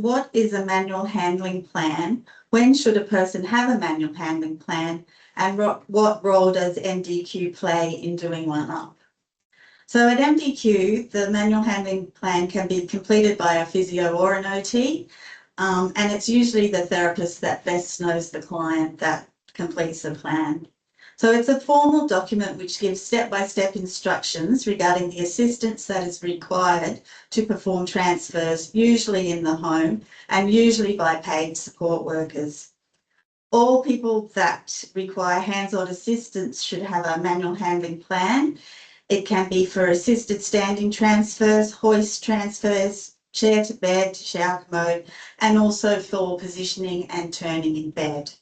what is a manual handling plan? When should a person have a manual handling plan? And what role does MDQ play in doing one up? So at MDQ, the manual handling plan can be completed by a physio or an OT, and it's usually the therapist that best knows the client that completes the plan. So it's a formal document which gives step-by-step instructions regarding the assistance that is required to perform transfers, usually in the home and usually by paid support workers. All people that require hands-on assistance should have a manual handling plan. It can be for assisted standing transfers, hoist transfers, chair to bed, shower commode, and also for positioning and turning in bed.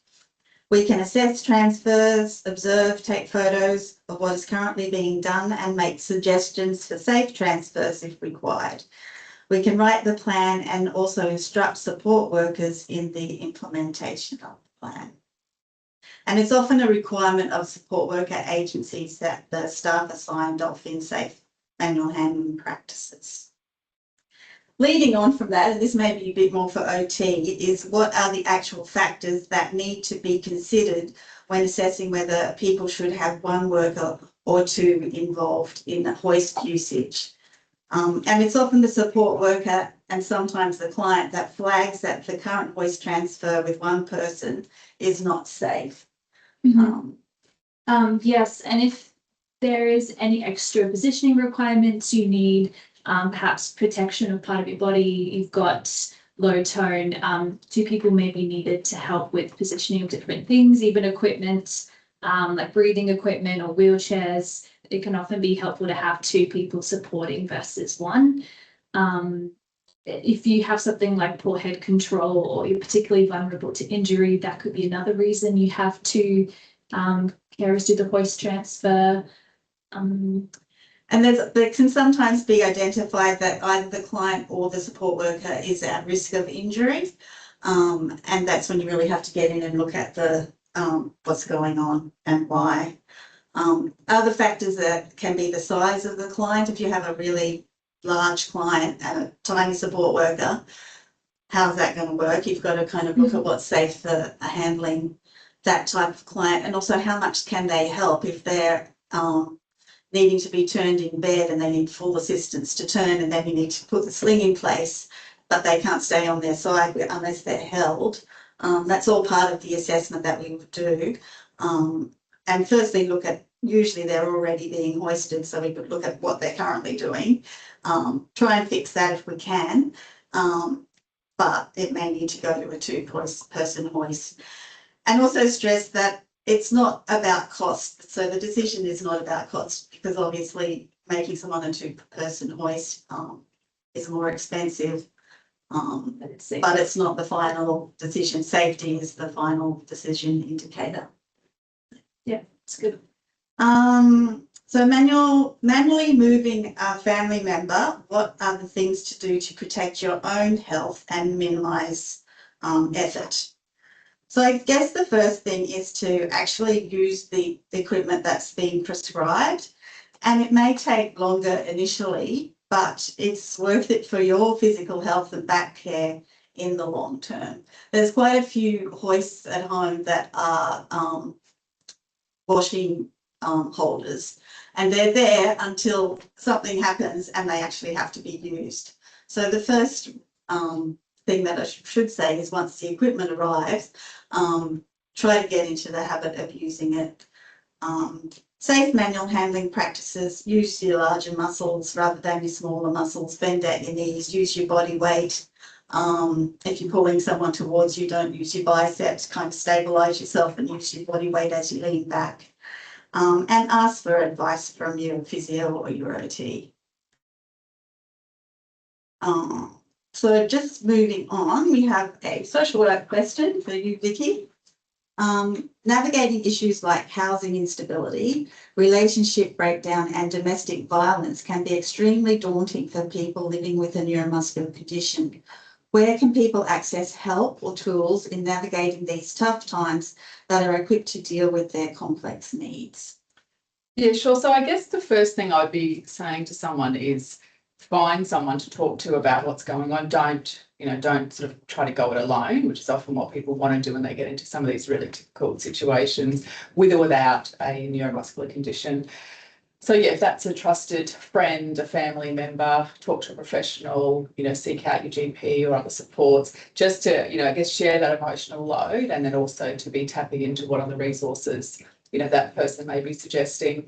We can assess transfers, observe, take photos of what is currently being done and make suggestions for safe transfers if required. We can write the plan and also instruct support workers in the implementation of the plan. And it's often a requirement of support worker agencies that the staff are signed off in safe manual handling practices. Leading on from that, and this may be a bit more for OT, is what are the actual factors that need to be considered when assessing whether people should have one worker or two involved in the hoist usage. And it's often the support worker and sometimes the client that flags that the current hoist transfer with one person is not safe. Yes, and if there is any extra positioning requirements you need, perhaps protection of part of your body, you've got low tone, two people may be needed to help with positioning of different things, even equipment, like breathing equipment or wheelchairs. It can often be helpful to have two people supporting versus one. If you have something like poor head control or you're particularly vulnerable to injury, that could be another reason you have to carers do the hoist transfer. And there can sometimes be identified that either the client or the support worker is at risk of injury, and that's when you really have to get in and look at the what's going on and why. Other factors that can be the size of the client. If you have a really large client and a tiny support worker, how's that going to work? You've got to kind of look at what's safe for handling that type of client, and also how much can they help if they're needing to be turned in bed and they need full assistance to turn, and then you need to put the sling in place, but they can't stay on their side unless they're held. That's all part of the assessment that we would do. And firstly, look at, usually they're already being hoisted, so we could look at what they're currently doing, try and fix that if we can, but it may need to go to a two-person hoist. And also stress that it's not about cost. So the decision is not about cost, because obviously making someone a two-person hoist is more expensive, but it's not the final decision. Safety is the final decision indicator. Yeah, it's good. So manually moving a family member, what are the things to do to protect your own health and minimise effort? So I guess the first thing is to actually use the equipment that's being prescribed, and it may take longer initially, but it's worth it for your physical health and back care in the long term. There's quite a few hoists at home that are washing holders, and they're there until something happens and they actually have to be used. So the first thing that I should say is, once the equipment arrives, try to get into the habit of using it. Safe manual handling practices: use your larger muscles rather than your smaller muscles, bend at your knees, use your body weight. If you're pulling someone towards you, don't use your biceps, kind of stabilise yourself and use your body weight as you lean back. And ask for advice from your physio or your OT. So just moving on, we have a social work question for you, Vicki. Navigating issues like housing instability, relationship breakdown and domestic violence can be extremely daunting for people living with a neuromuscular condition. Where can people access help or tools in navigating these tough times that are equipped to deal with their complex needs? Yeah, sure. So I guess the first thing I'd be saying to someone is find someone to talk to about what's going on. Don't sort of try to go it alone, which is often what people want to do when they get into some of these really difficult situations with or without a neuromuscular condition. So yeah, if that's a trusted friend, a family member, talk to a professional, seek out your GP or other supports, just to, I guess, share that emotional load, and then also to be tapping into what other resources, that person may be suggesting.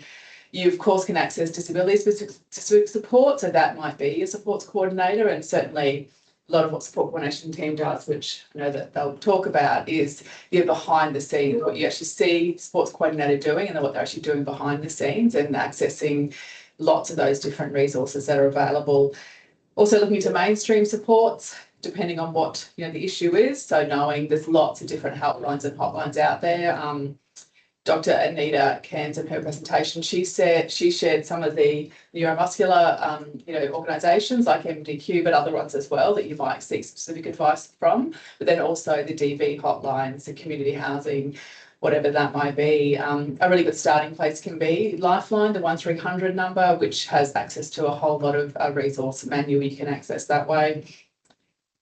You, of course, can access disability-specific support, so that might be a supports coordinator, and certainly a lot of what support coordination team does, which I know that they'll talk about, is behind the scenes, what you actually see sports coordinator doing and then what they're actually doing behind the scenes, and accessing lots of those different resources that are available. Also looking into mainstream supports, depending on what the issue is. So knowing there's lots of different helplines and hotlines out there. Dr. Anita Cairns, in her presentation, she shared some of the neuromuscular, organisations like MDQ, but other ones as well that you might seek specific advice from. But then also the DV hotlines, the community housing, whatever that might be. A really good starting place can be Lifeline, the 1300 number, which has access to a whole lot of resource manual you can access that way.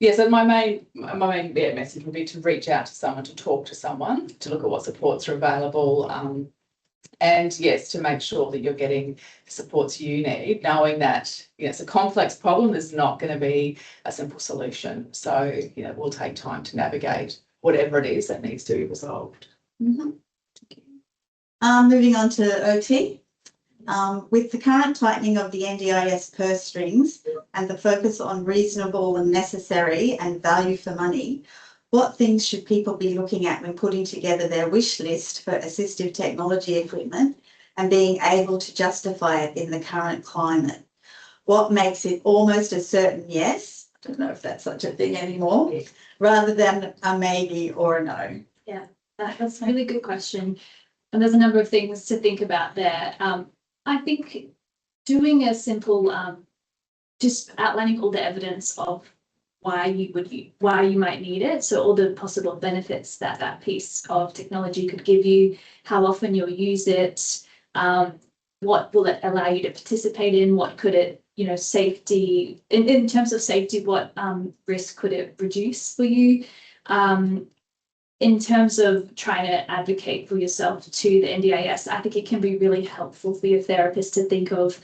Yeah, so my main message would be to reach out to someone, to talk to someone, to look at what supports are available, and yes, to make sure that you're getting the supports you need, knowing that it's a complex problem. There's not going to be a simple solution. So it will take time to navigate whatever it is that needs to be resolved. Mm-hmm. Moving on to OT. With the current tightening of the NDIS purse strings and the focus on reasonable and necessary and value for money, what things should people be looking at when putting together their wish list for assistive technology equipment and being able to justify it in the current climate? What makes it almost a certain yes, I don't know if that's such a thing anymore, rather than a maybe or a no? Yeah, that's a really good question. And there's a number of things to think about there. I think doing a simple, just outlining all the evidence of why you might need it. So all the possible benefits that piece of technology could give you, how often you'll use it, what will it allow you to participate in, what could it, safety, in terms of safety, what risk could it reduce for you? In terms of trying to advocate for yourself to the NDIS, I think it can be really helpful for your therapist to think of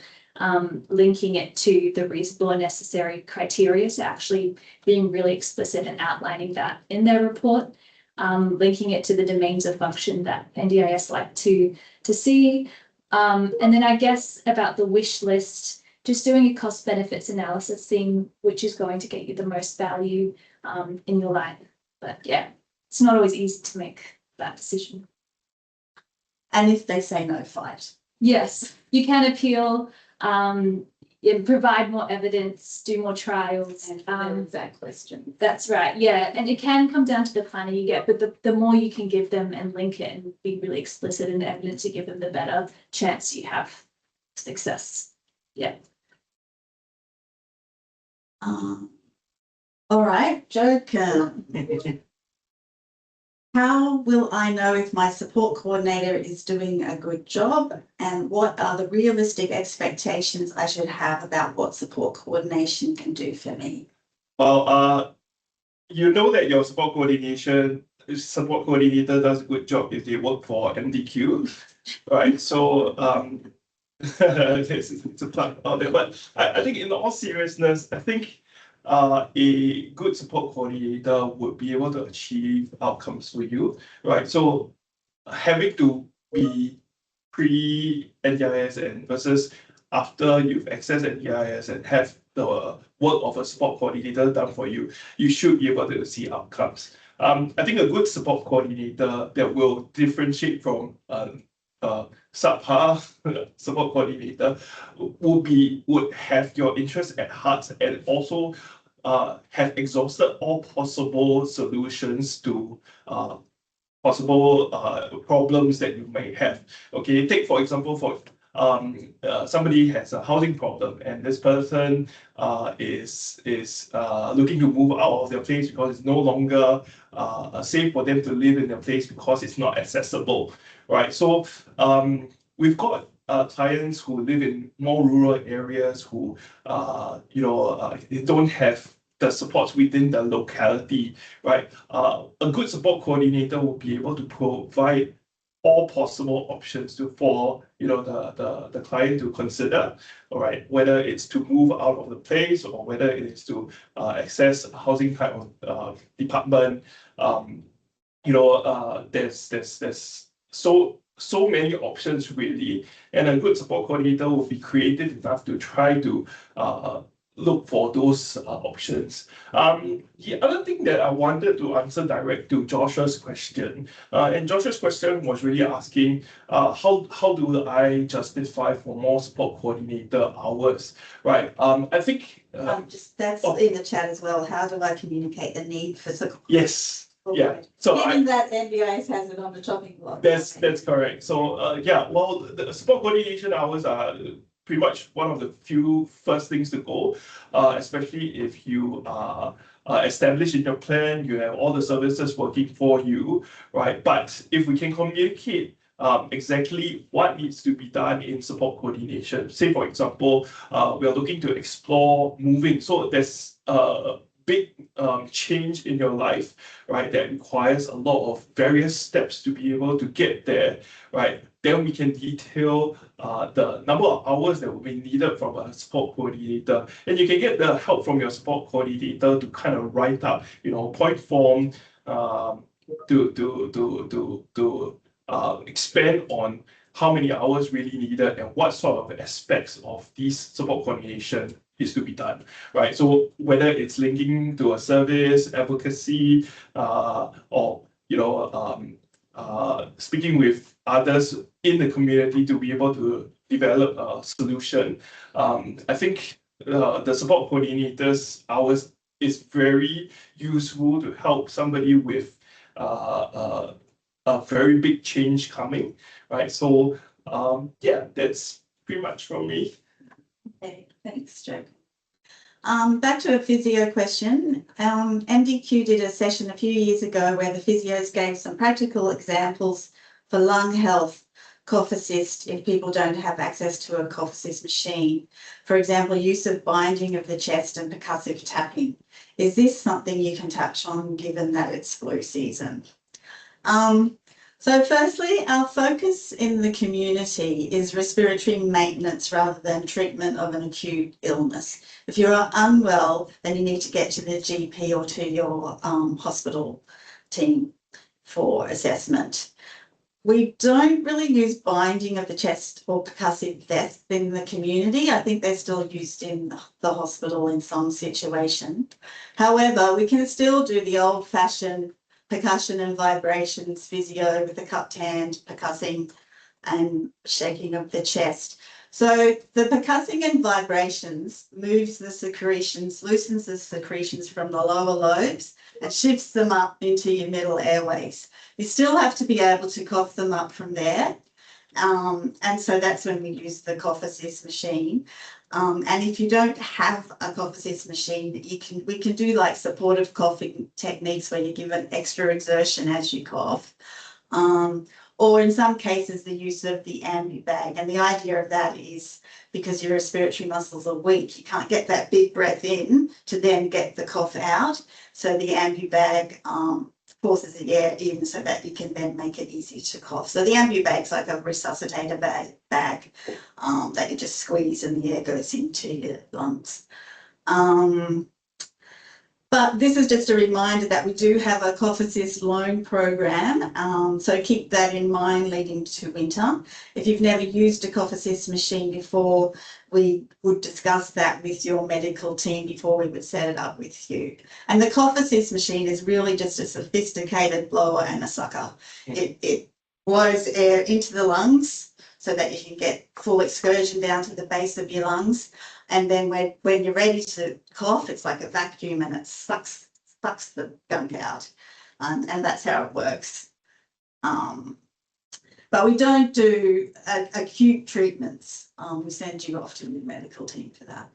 linking it to the reasonable and necessary criteria, so actually being really explicit and outlining that in their report, linking it to the domains of function that NDIS like to see. And then I guess about the wish list, just doing a cost benefits analysis, seeing which is going to get you the most value in your life. But yeah, it's not always easy to make that decision. And if they say no, fight. Yes, you can appeal, provide more evidence, do more trials. And that question. That's right, yeah. And it can come down to the planner you get, but the more you can give them and link it and be really explicit in the evidence you give them, the better chance you have of success. Yeah. All right, Joachim. How will I know if my support coordinator is doing a good job, and what are the realistic expectations I should have about what support coordination can do for me? Well, you know that your support coordinator does a good job if they work for MDQ, right? So it's a plug out there. But I think in all seriousness, I think a good support coordinator would be able to achieve outcomes for you, right? So having to be pre-NDIS and versus after you've accessed NDIS and have the work of a support coordinator done for you, you should be able to see outcomes. I think a good support coordinator that will differentiate from subpar support coordinator would have your interest at heart and also have exhausted all possible solutions to possible problems that you may have. Okay, take for example, for somebody has a housing problem and this person is looking to move out of their place because it's no longer safe for them to live in their place because it's not accessible, right? So we've got clients who live in more rural areas who, they don't have the supports within the locality, right? A good support coordinator will be able to provide all possible options for the client to consider, all right, whether it's to move out of the place or whether it is to access a housing type of department. There's so many options really, and a good support coordinator will be creative enough to try to look for those options. The other thing that I wanted to answer direct to Joshua's question, and Joshua's question was really asking, how do I justify for more support coordinator hours, right? I think that's in the chat as well. How do I communicate the need for support? Yes. Yeah, so given that NDIS has it on the chopping block. That's correct. So well, the support coordination hours are pretty much one of the few first things to go, especially if you are established in your plan, you have all the services working for you, right? But if we can communicate exactly what needs to be done in support coordination, say for example, we are looking to explore moving, so there's big change in your life, right, that requires a lot of various steps to be able to get there, right, then we can detail the number of hours that will be needed from a support coordinator, and you can get the help from your support coordinator to kind of write up, point form to expand on how many hours really needed and what sort of aspects of these support coordination is to be done, right? So whether it's linking to a service, advocacy, or speaking with others in the community to be able to develop a solution, I think the support coordinators hours is very useful to help somebody with a very big change coming, right? So that's pretty much from me. Okay, thanks, Joe. Back to a physio question. MDQ did a session a few years ago where the physios gave some practical examples for lung health, cough assist, if people don't have access to a cough assist machine. For example, use of binding of the chest and percussive tapping. Is this something you can touch on given that it's flu season? So firstly, our focus in the community is respiratory maintenance rather than treatment of an acute illness. If you're unwell, then you need to get to the GP or to your hospital team for assessment. We don't really use binding of the chest or percussive vests in the community. I think they're still used in the hospital in some situation. However, we can still do the old-fashioned percussion and vibrations physio with the cupped hand, percussing and shaking of the chest. So the percussing and vibrations moves the secretions, loosens the secretions from the lower lobes and shifts them up into your middle airways. You still have to be able to cough them up from there. And so that's when we use the cough assist machine. And if you don't have a cough assist machine, we can do like supportive coughing techniques where you give an extra exertion as you cough. Or in some cases, the use of the ambu bag. And the idea of that is because your respiratory muscles are weak, you can't get that big breath in to then get the cough out. So the ambu bag forces the air in so that you can then make it easy to cough. So the ambu bag's like a resuscitator bag that you just squeeze and the air goes into your lungs. But this is just a reminder that we do have a cough assist loan program, so keep that in mind leading to winter. If you've never used a cough assist machine before, we would discuss that with your medical team before we would set it up with you. And the cough assist machine is really just a sophisticated blower and a sucker. It blows air into the lungs so that you can get full excursion down to the base of your lungs. And then when you're ready to cough, it's like a vacuum and it sucks the gunk out. And that's how it works. But we don't do acute treatments. We send you off to the medical team for that.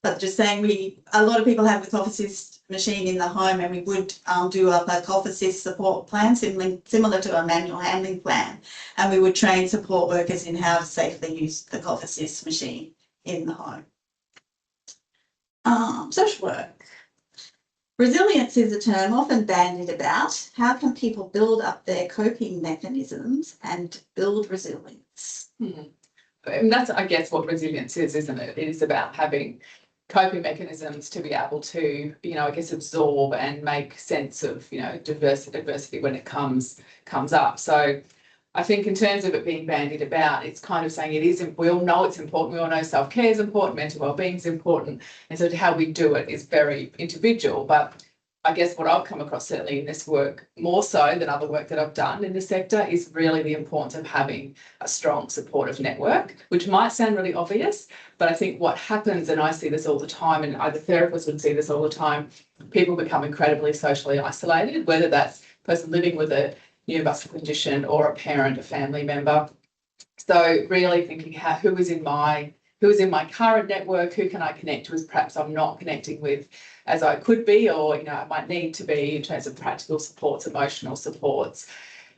but just saying a lot of people have the cough assist machine in the home, and we would do up a cough assist support plan similar to a manual handling plan, and we would train support workers in how to safely use the cough assist machine in the home. Social work. Resilience is a term often bandied about. How can people build up their coping mechanisms and build resilience? And that's, I guess, what resilience is, isn't it? It is about having coping mechanisms to be able to, I guess, absorb and make sense of, adversity when it comes up. So I think in terms of it being bandied about, it's kind of saying we all know it's important. We all know self-care is important, mental well-being is important. And so how we do it is very individual. But I guess what I've come across certainly in this work, more so than other work that I've done in this sector, is really the importance of having a strong supportive network, which might sound really obvious, but I think what happens, and I see this all the time, and other therapists would see this all the time, people become incredibly socially isolated, whether that's a person living with a neuromuscular condition or a parent, a family member. So really thinking who is in my current network, who can I connect with, perhaps I'm not connecting with as I could be, or I might need to be in terms of practical supports, emotional supports.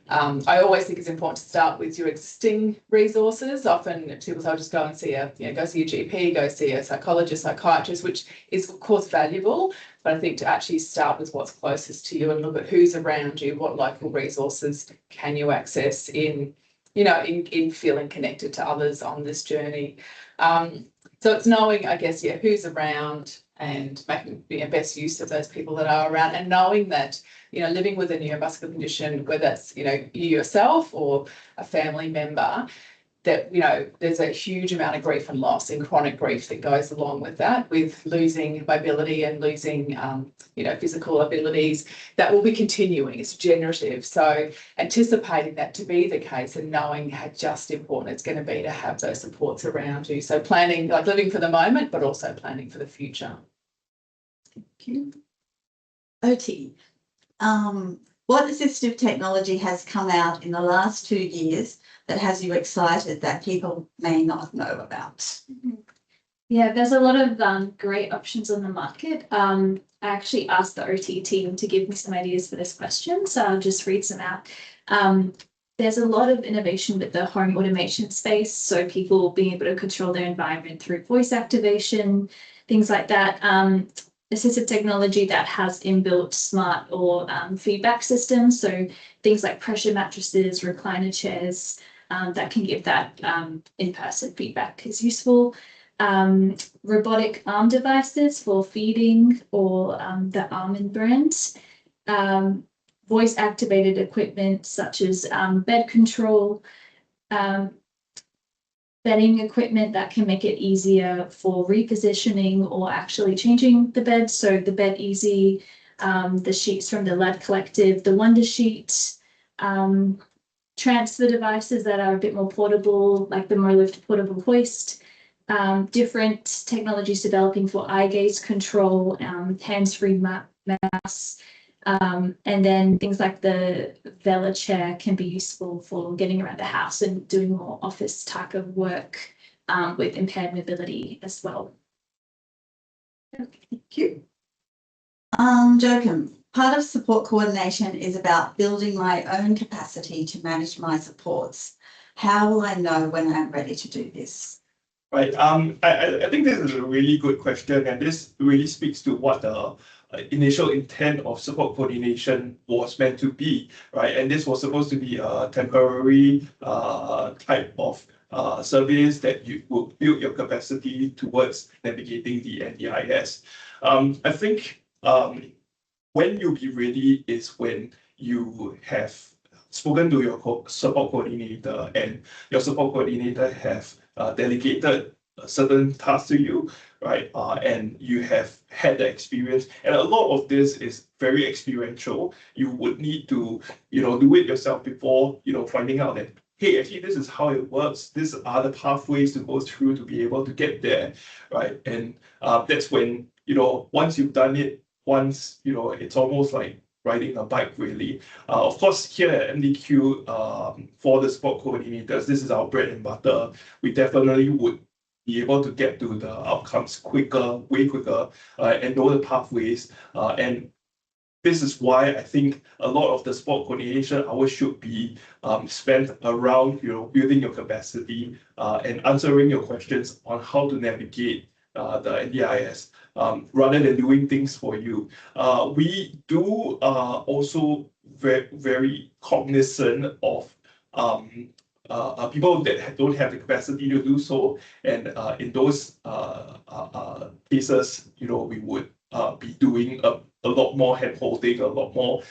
I always think it's important to start with your existing resources. Often people say, just go and see go see your GP, go see a psychologist, psychiatrist, which is of course valuable, but I think to actually start with what's closest to you and look at who's around you, what local resources can you access in feeling connected to others on this journey. So it's knowing, I guess, who's around and making best use of those people that are around, and knowing that, living with a neuromuscular condition, whether that's, you yourself or a family member, that, there's a huge amount of grief and loss and chronic grief that goes along with that, with losing mobility and losing, physical abilities that will be continuing. It's generative. So anticipating that to be the case and knowing how just important it's going to be to have those supports around you. So planning, like living for the moment, but also planning for the future. Thank you. OT. What assistive technology has come out in the last 2 years that has you excited that people may not know about? Yeah, there's a lot of great options on the market. I actually asked the OT team to give me some ideas for this question, so I'll just read some out. There's a lot of innovation with the home automation space, so people being able to control their environment through voice activation, things like that. Assistive technology that has inbuilt smart or feedback systems, so things like pressure mattresses, recliner chairs, that can give that in-person feedback is useful. Robotic arm devices for feeding, or the Armin brand. Voice activated equipment such as bed control, bedding equipment that can make it easier for repositioning or actually changing the bed. So the Bed Easy, the sheets from the Lad Collective, the Wonder Sheet, transfer devices that are a bit more portable, like the MoLift portable hoist, different technologies developing for eye gaze control, hands-free mouse, and then things like the Vela chair can be useful for getting around the house and doing more office type of work with impaired mobility as well. Thank you. Joachim, part of support coordination is about building my own capacity to manage my supports. How will I know when I'm ready to do this? Right. I think this is a really good question, and this really speaks to what the initial intent of support coordination was meant to be, right? And this was supposed to be a temporary type of service that you will build your capacity towards navigating the NDIS. I think when you'll be ready is when you have spoken to your support coordinator, and your support coordinator have delegated certain tasks to you, right? And you have had the experience, and a lot of this is very experiential. You would need to, do it yourself before, finding out that, hey, actually, this is how it works. These are the pathways to go through to be able to get there, right? And that's when, once you've done it once, it's almost like riding a bike, really. Of course, here at MDQ, for the support coordinators, this is our bread and butter. We definitely would be able to get to the outcomes quicker, way quicker, and know the pathways. And this is why I think a lot of the sport coordination hours should be spent around, building your capacity and answering your questions on how to navigate the NDIS, rather than doing things for you. We do also very cognizant of people that don't have the capacity to do so, and in those cases, we would be doing a lot more hand holding, a lot more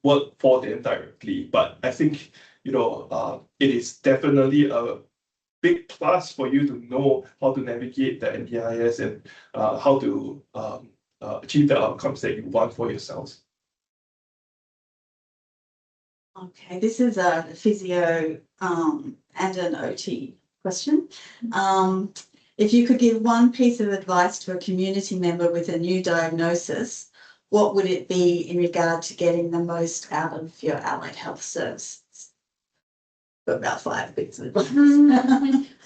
work for them directly. But I think it is definitely a big plus for you to know how to navigate the NDIS and how to achieve the outcomes that you want for yourselves. Okay, this is a physio and an OT question. If you could give one piece of advice to a community member with a new diagnosis, what would it be in regard to getting the most out of your allied health services? Got about 5 bits of advice.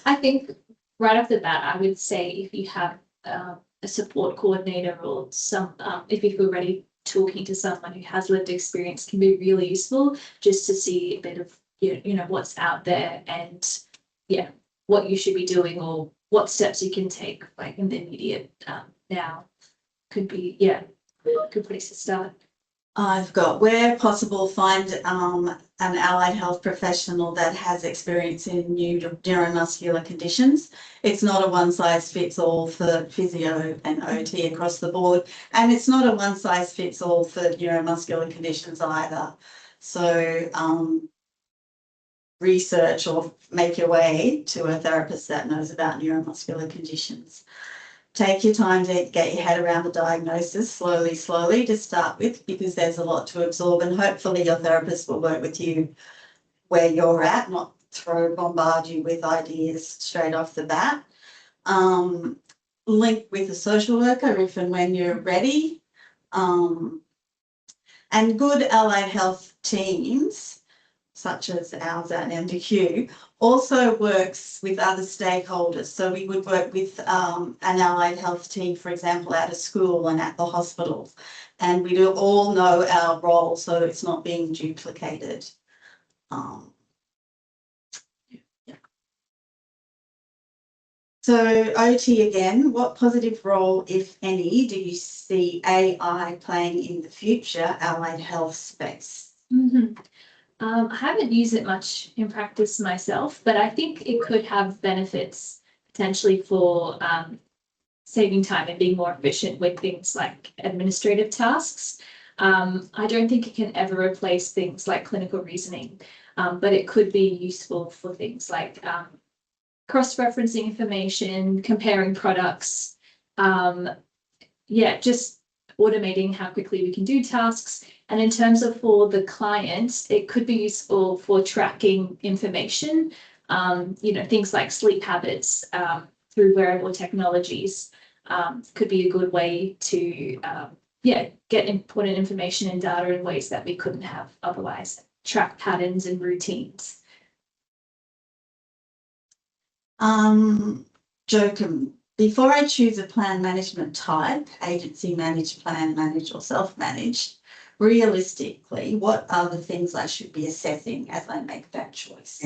I think right off the bat, I would say if you have a support coordinator or some, if you feel ready, talking to someone who has lived experience can be really useful, just to see a bit of what's out there and what you should be doing or what steps you can take like in the immediate now could be good place to start. I've got, where possible, find an allied health professional that has experience in neuromuscular conditions. It's not a one size fits all for physio and OT across the board, and it's not a one size fits all for neuromuscular conditions either. So research or make your way to a therapist that knows about neuromuscular conditions. Take your time to get your head around the diagnosis slowly to start with, because there's a lot to absorb, and hopefully your therapist will work with you where you're at, not bombard you with ideas straight off the bat. Link with a social worker if and when you're ready. And good allied health teams, such as ours at MDQ, also works with other stakeholders. So we would work with an allied health team, for example, at a school and at the hospital. And we do all know our role, so it's not being duplicated. So OT again, what positive role, if any, do you see AI playing in the future allied health space? I haven't used it much in practice myself, but I think it could have benefits potentially for saving time and being more efficient with things like administrative tasks. I don't think it can ever replace things like clinical reasoning, but it could be useful for things like cross-referencing information, comparing products, just automating how quickly we can do tasks. And in terms of for the client, it could be useful for tracking information, things like sleep habits through wearable technologies could be a good way to, get important information and data in ways that we couldn't have otherwise, track patterns and routines. Joachim, before I choose a plan management type, agency managed, plan managed or self-managed, realistically, what are the things I should be assessing as I make that choice?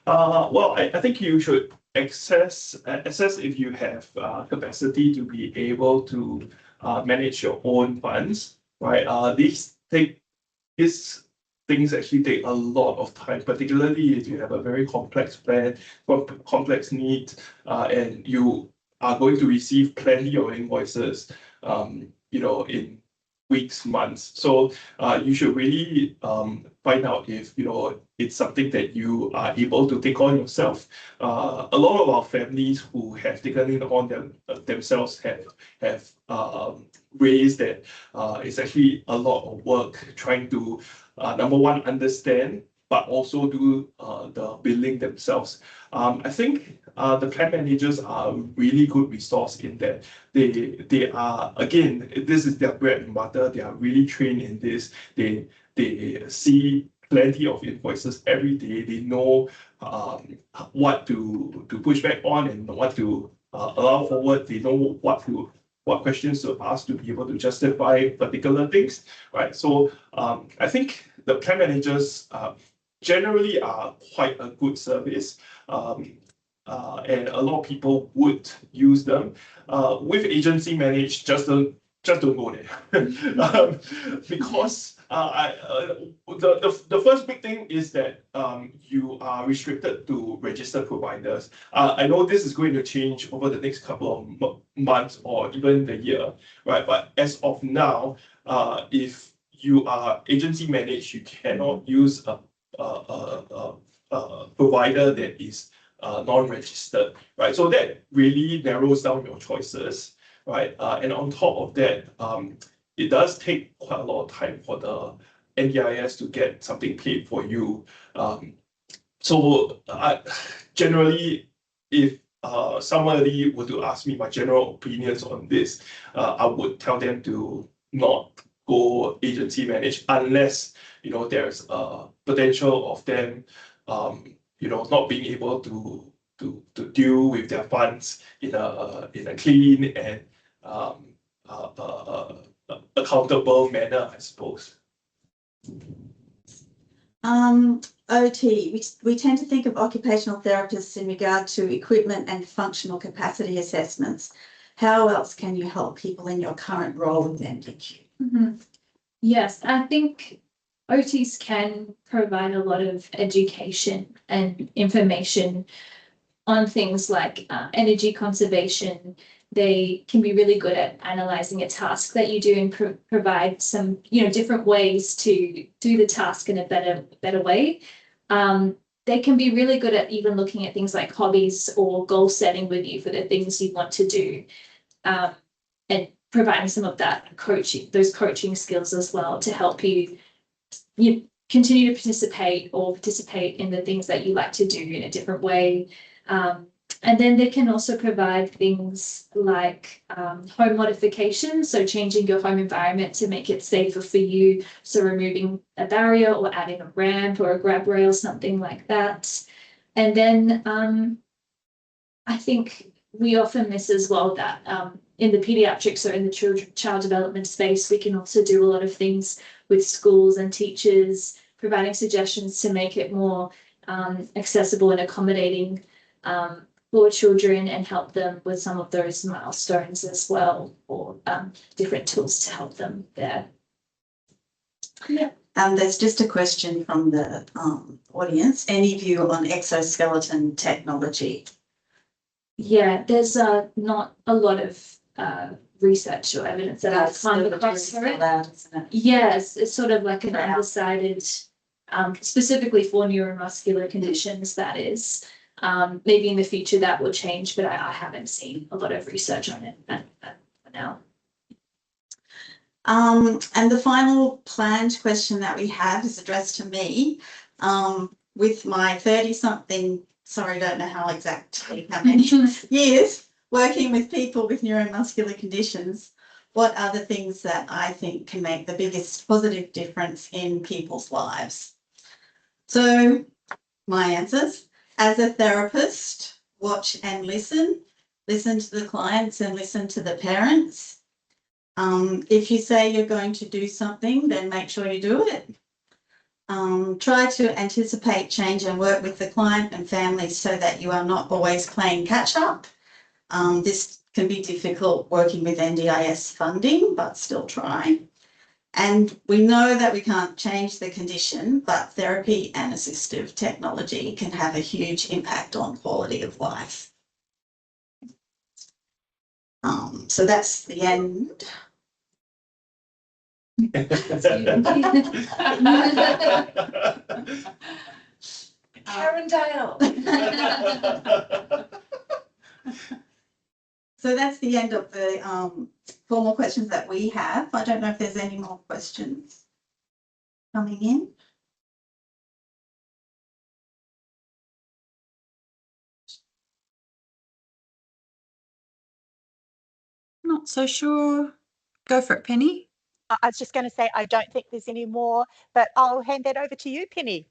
Well, I think you should assess if you have capacity to be able to manage your own funds, right? These things actually take a lot of time, particularly if you have a very complex plan, complex needs, and you are going to receive plenty of invoices, in weeks, months. So you should really find out if it's something that you are able to take on yourself. A lot of our families who have taken it on themselves have raised that it's actually a lot of work trying to number one, understand, but also do the billing themselves. I think the plan managers are a really good resource in that they are, again, this is their bread and butter. They are really trained in this. They see plenty of invoices every day. They know what to push back on and what to allow forward. They know what questions to ask to be able to justify particular things, right? So I think the plan managers generally are quite a good service. And a lot of people would use them. With agency managed, just don't go there. Because the first big thing is that you are restricted to registered providers. I know this is going to change over the next couple of months or even the year, right? But as of now, if you are agency managed, you cannot use a provider that is non-registered, right? So that really narrows down your choices, right? And on top of that, it does take quite a lot of time for the NDIS to get something paid for you. So generally, if somebody were to ask me my general opinions on this, I would tell them to not go agency managed unless there's a potential of them not being able to deal with their funds in a clean and accountable manner, I suppose. OT, we tend to think of occupational therapists in regard to equipment and functional capacity assessments. How else can you help people in your current role with MDQ? Yes, I think OTs can provide a lot of education and information on things like energy conservation. They can be really good at analysing a task that you do and provide some, different ways to do the task in a better way. They can be really good at even looking at things like hobbies or goal setting with you for the things you want to do, and providing some of that those coaching skills as well to help you continue to participate in the things that you like to do in a different way. And then they can also provide things like home modification, so changing your home environment to make it safer for you, so removing a barrier or adding a ramp or a grab rail, something like that. And then I think we often miss as well that in the pediatrics or in the child development space, we can also do a lot of things with schools and teachers, providing suggestions to make it more accessible and accommodating for children and help them with some of those milestones as well, or different tools to help them there. Yeah. There's just a question from the audience. Any view on exoskeleton technology? Yeah, there's not a lot of research or evidence that I've come across for it. Yes, it's sort of like an undecided, specifically for neuromuscular conditions, that is. Maybe in the future that will change, but I haven't seen a lot of research on it for now. And the final planned question that we have is addressed to me. With my 30-something, sorry, don't know how exactly how many years working with people with neuromuscular conditions, what are the things that I think can make the biggest positive difference in people's lives? So my answers: as a therapist, watch and listen to the clients and listen to the parents. If you say you're going to do something, then make sure you do it. Try to anticipate change and work with the client and families so that you are not always playing catch up. This can be difficult working with NDIS funding, but still try. And we know that we can't change the condition, but therapy and assistive technology can have a huge impact on quality of life. So that's the end. Karen Dale. So that's the end of the formal questions that we have. I don't know if there's any more questions coming in. Not so sure. Go for it, Penny. I was just going to say, I don't think there's any more, but I'll hand that over to you, Penny.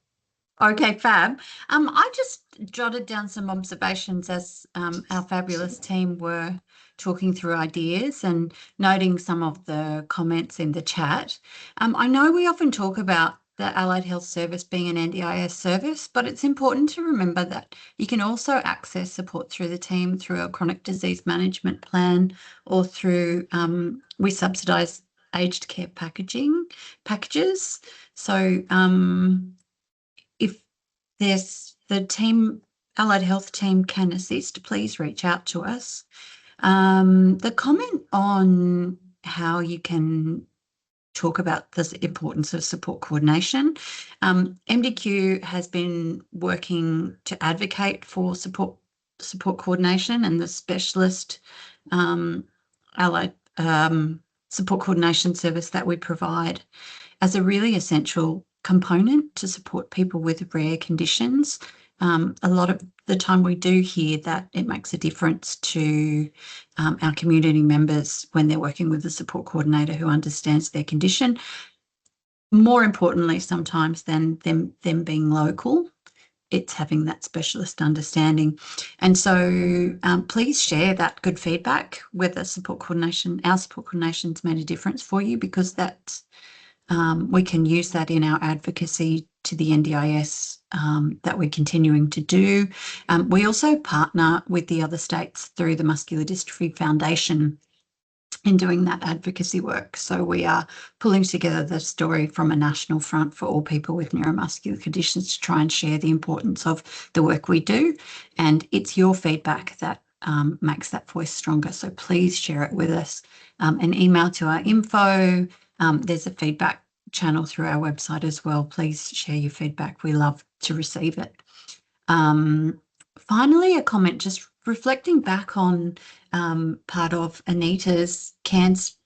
Okay, fab. I just jotted down some observations as our fabulous team were talking through ideas and noting some of the comments in the chat. I know we often talk about the Allied Health Service being an NDIS service, but it's important to remember that you can also access support through the team through a chronic disease management plan or through, we subsidise aged care packages. So if there's the team, Allied Health team can assist, please reach out to us. The comment on how you can talk about the importance of support coordination. MDQ has been working to advocate for support coordination, and the specialist allied support coordination service that we provide as a really essential component to support people with rare conditions. A lot of the time we do hear that it makes a difference to our community members when they're working with a support coordinator who understands their condition. More importantly, sometimes than them being local, it's having that specialist understanding. And so please share that good feedback whether our support coordination's made a difference for you, because that's we can use that in our advocacy to the NDIS that we're continuing to do. We also partner with the other states through the Muscular Dystrophy Foundation in doing that advocacy work. So we are pulling together the story from a national front for all people with neuromuscular conditions to try and share the importance of the work we do. And it's your feedback that makes that voice stronger. So please share it with us. An email to our info. There's a feedback channel through our website as well. Please share your feedback. We love to receive it. Finally, a comment just reflecting back on part of Anita's CAN's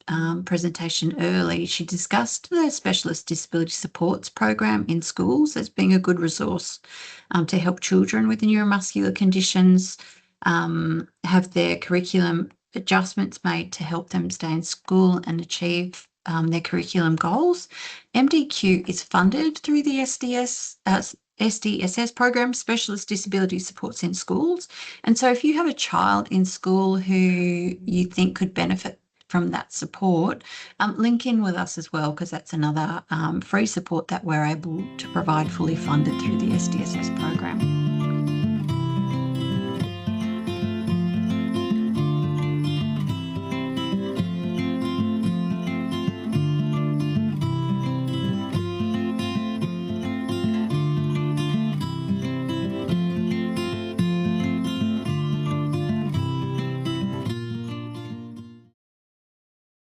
presentation early. She discussed the Specialist Disability Supports program in schools as being a good resource to help children with neuromuscular conditions have their curriculum adjustments made to help them stay in school and achieve their curriculum goals. MDQ is funded through the SDSS program, Specialist Disability Supports in Schools. And so if you have a child in school who you think could benefit from that support, link in with us as well, because that's another free support that we're able to provide fully funded through the SDSS program.